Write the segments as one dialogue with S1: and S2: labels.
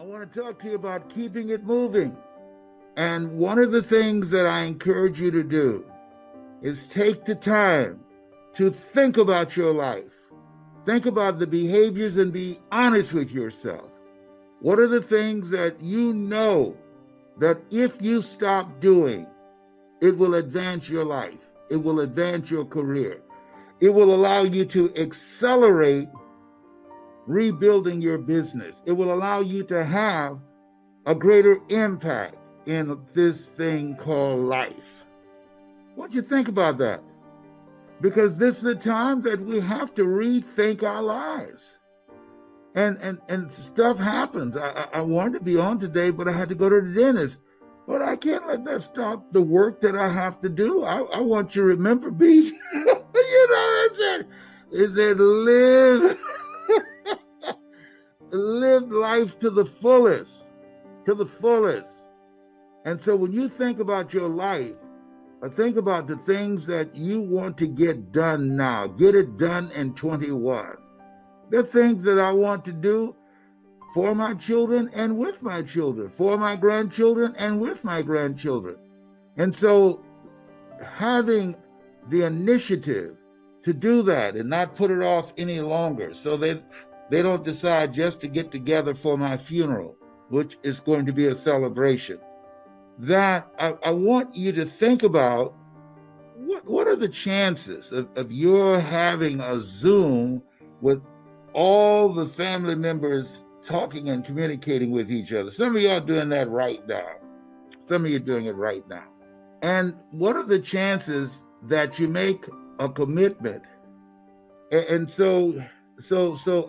S1: want to talk to you about keeping it moving. And one of the things that I encourage you to do is take the time to think about your life. Think about the behaviors and be honest with yourself. What are the things that you know that if you stop doing, it will advance your life? It will advance your career. It will allow you to accelerate rebuilding your business. It will allow you to have a greater impact in this thing called life. What do you think about that? Because this is a time that we have to rethink our lives. And stuff happens. I wanted to be on today, but I had to go to the dentist. But I can't let that stop the work that I have to do. I want you to remember me. It said live life to the fullest, to the fullest. And so when you think about your life, think about the things that you want to get done now. Get it done in 21. There are things that I want to do for my children and with my children, for my grandchildren and with my grandchildren. And so having the initiative to do that and not put it off any longer so that they don't decide just to get together for my funeral, which is going to be a celebration. That I want you to think about what are the chances of your having a Zoom with all the family members talking and communicating with each other. Some of y'all are doing that right now. Some of you are doing it right now. And what are the chances that you make a commitment? And so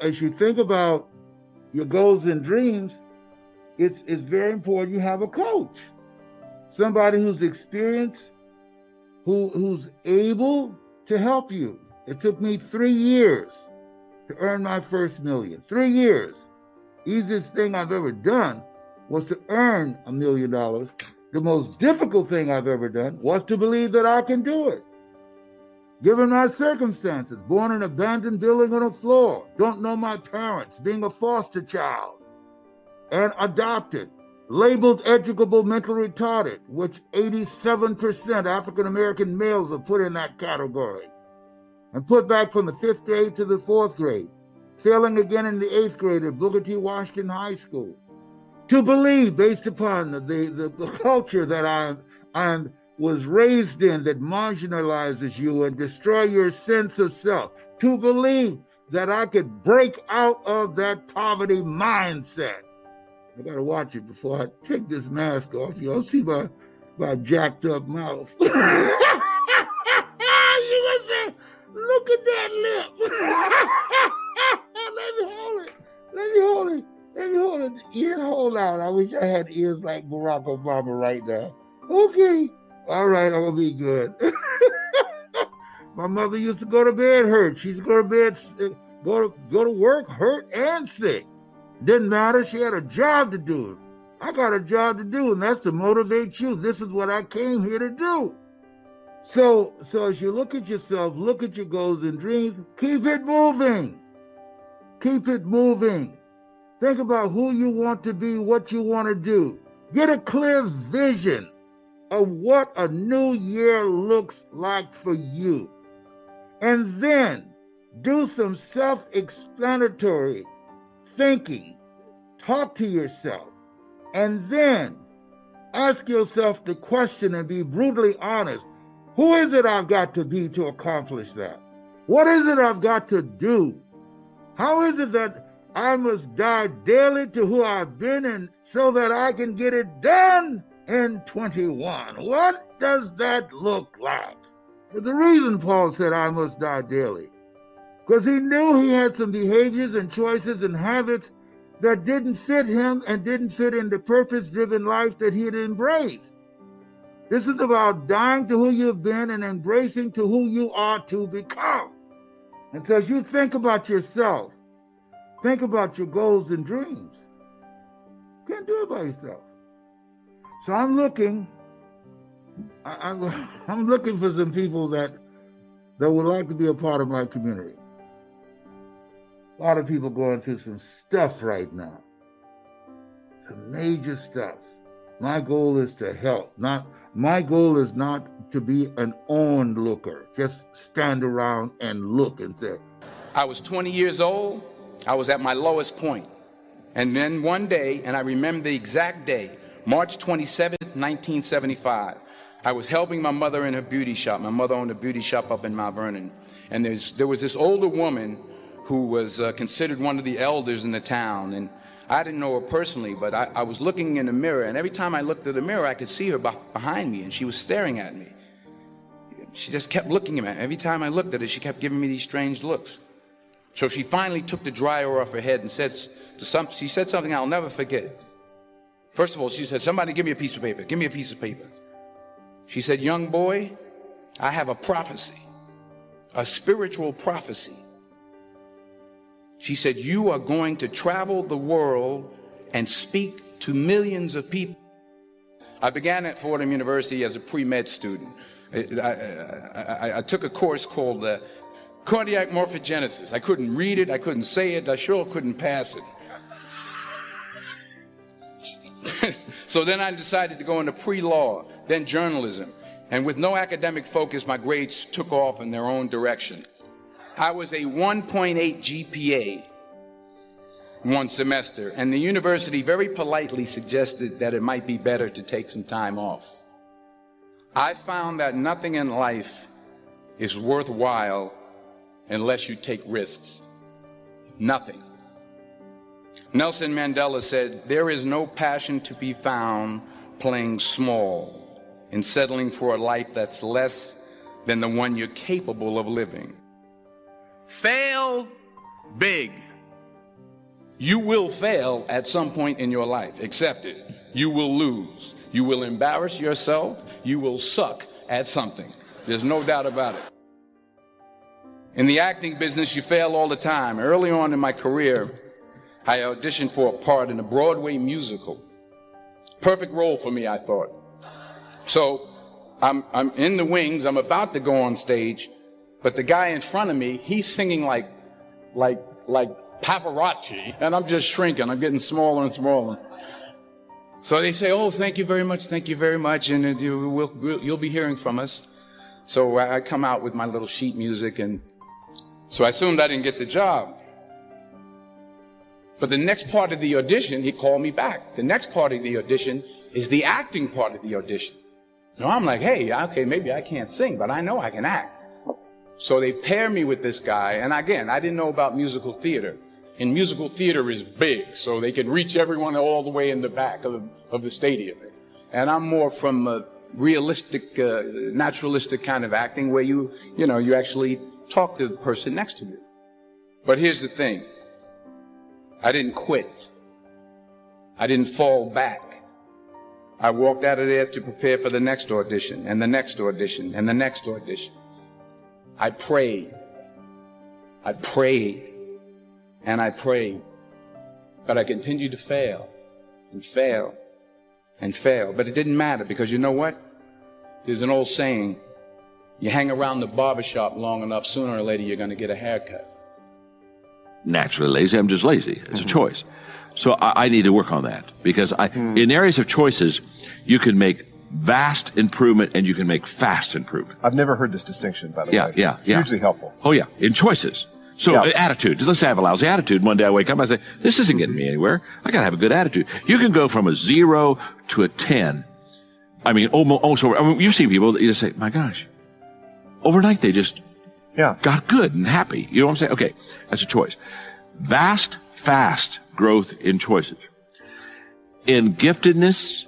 S1: as you think about your goals and dreams, it's very important you have a coach. Somebody who's experienced, who's able to help you. It took me 3 years to earn my first million. 3 years. Easiest thing I've ever done was to earn $1 million. The most difficult thing I've ever done was to believe that I can do it. Given my circumstances, born in an abandoned building on a floor, don't know my parents, being a foster child, and adopted, labeled educable mentally retarded, which 87% African-American males are put in that category, and put back from the 5th grade to the 4th grade, failing again in the 8th grade at Booker T. Washington High School. To believe, based upon the culture that I was raised in that marginalizes you and destroy your sense of self, to believe that I could break out of that poverty mindset. I gotta watch it before I take this mask off. Y'all see my jacked up mouth. You gonna say, look at that lip. Let me hold it. Let me hold it. Let me hold it. Ear hold out. I wish I had ears like Barack Obama right now. Okay. All right, I'm gonna be good. My mother used to go to bed hurt. She used to go to bed, go to work hurt and sick. Didn't matter. She had a job to do. I got a job to do, and that's to motivate you. This is what I came here to do. So as you look at yourself, look at your goals and dreams, keep it moving. Keep it moving. Think about who you want to be, what you want to do. Get a clear vision of what a new year looks like for you. And then do some self-explanatory thinking. Talk to yourself. And then ask yourself the question and be brutally honest. Who is it I've got to be to accomplish that? What is it I've got to do? How is it that I must die daily to who I've been and so that I can get it done in 21? What does that look like? For the reason Paul said I must die daily, because he knew he had some behaviors and choices and habits that didn't fit him and didn't fit in the purpose-driven life that he had embraced. This is about dying to who you've been and embracing to who you are to become. And so as you think about yourself, think about your goals and dreams. You can't do it by yourself. So I'm looking for some people that would like to be a part of my community. A lot of people going through some stuff right now. the major stuff. My goal is to help. My goal is not to be an onlooker. Just stand around and look and say.
S2: I was 20 years old. I was at my lowest point. And then one day, and I remember the exact day, March 27th, 1975, I was helping my mother in her beauty shop. My mother owned a beauty shop up in Mount Vernon. And there was this older woman who was considered one of the elders in the town. And I didn't know her personally, but I was looking in the mirror, and every time I looked at the mirror, I could see her behind me, and she was staring at me. She just kept looking at me. Every time I looked at her, she kept giving me these strange looks. So she finally took the dryer off her head and she said something I'll never forget. First of all, she said, "Somebody give me a piece of paper. Give me a piece of paper." She said, "Young boy, I have a prophecy, a spiritual prophecy." She said, "You are going to travel the world and speak to millions of people." I began at Fordham University as a pre-med student. I took a course called cardiac morphogenesis. I couldn't read it, I couldn't say it, I sure couldn't pass it. So then I decided to go into pre-law, then journalism. And with no academic focus, my grades took off in their own direction. I was a 1.8 GPA one semester, and the university very politely suggested that it might be better to take some time off. I found that nothing in life is worthwhile unless you take risks. Nothing. Nelson Mandela said, "There is no passion to be found playing small and settling for a life that's less than the one you're capable of living." Fail big. You will fail at some point in your life. Accept it. You will lose. You will embarrass yourself. You will suck at something. There's no doubt about it. In the acting business, you fail all the time. Early on in my career, I auditioned for a part in a Broadway musical. Perfect role for me, I thought. So I'm in the wings. I'm about to go on stage. But the guy in front of me, he's singing like Pavarotti, and I'm just shrinking. I'm getting smaller and smaller. So they say, "Oh, thank you very much, and you'll be hearing from us." So I come out with my little sheet music, and so I assumed I didn't get the job. But the next part of the audition, he called me back. The next part of the audition is the acting part of the audition. So I'm like, hey, okay, maybe I can't sing, but I know I can act. So they pair me with this guy, and again, I didn't know about musical theater. And musical theater is big, so they can reach everyone all the way in the back of the stadium. And I'm more from a realistic, naturalistic kind of acting where you actually talk to the person next to you. But here's the thing. I didn't quit. I didn't fall back. I walked out of there to prepare for the next audition, and the next audition, and the next audition. I prayed, and I prayed, but I continued to fail, and fail, and fail. But it didn't matter, because you know what? There's an old saying, you hang around the barbershop long enough, sooner or later you're going to get a haircut.
S3: Naturally lazy, I'm just lazy. It's a choice. So I need to work on that, because in areas of choices, you can make vast improvement and you can make fast improvement.
S4: I've never heard this distinction, by the way.
S3: Yeah.
S4: Hugely helpful.
S3: Oh, yeah. In choices. So attitude. Let's say I have a lousy attitude. One day I wake up and I say, this isn't getting me anywhere. I got to have a good attitude. You can go from a 0 to a 10. I mean, almost over. I mean, you've seen people that you just say, my gosh, overnight they just got good and happy. You know what I'm saying? Okay, that's a choice. Vast, fast growth in choices. In giftedness,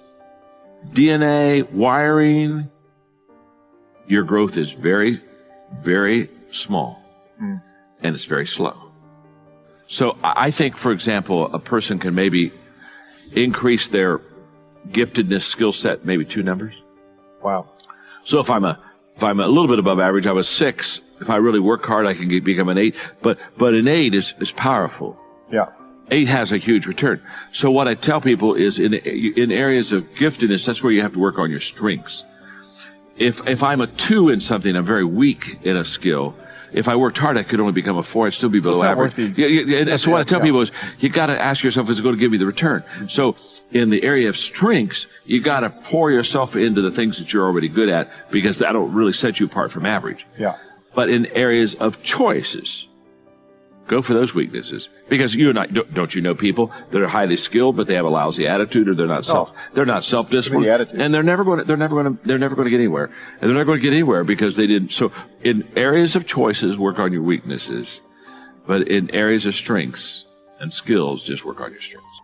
S3: DNA, wiring, your growth is very, very small. And it's very slow. So I think, for example, a person can maybe increase their giftedness skill set maybe 2 numbers.
S4: Wow.
S3: So if I'm a little bit above average, I'm a 6. If I really work hard, I can become an 8. But an 8 is powerful.
S4: Yeah.
S3: 8 has a huge return. So what I tell people is in areas of giftedness, that's where you have to work on your strengths. If I'm a 2 in something, I'm very weak in a skill, if I worked hard, I could only become a 4. I'd still be below average. So what I tell people is, you got to ask yourself, is it going to give you the return? So in the area of strengths, you got to pour yourself into the things that you're already good at, because that'll really set you apart from average.
S4: Yeah.
S3: But in areas of choices, go for those weaknesses, because you and I don't you know people that are highly skilled but they have a lousy attitude, or they're not self-disciplined, and they're never going to get anywhere, and they're not going to get anywhere because they didn't. So in areas of choices, work on your weaknesses, but in areas of strengths and skills, just work on your strengths.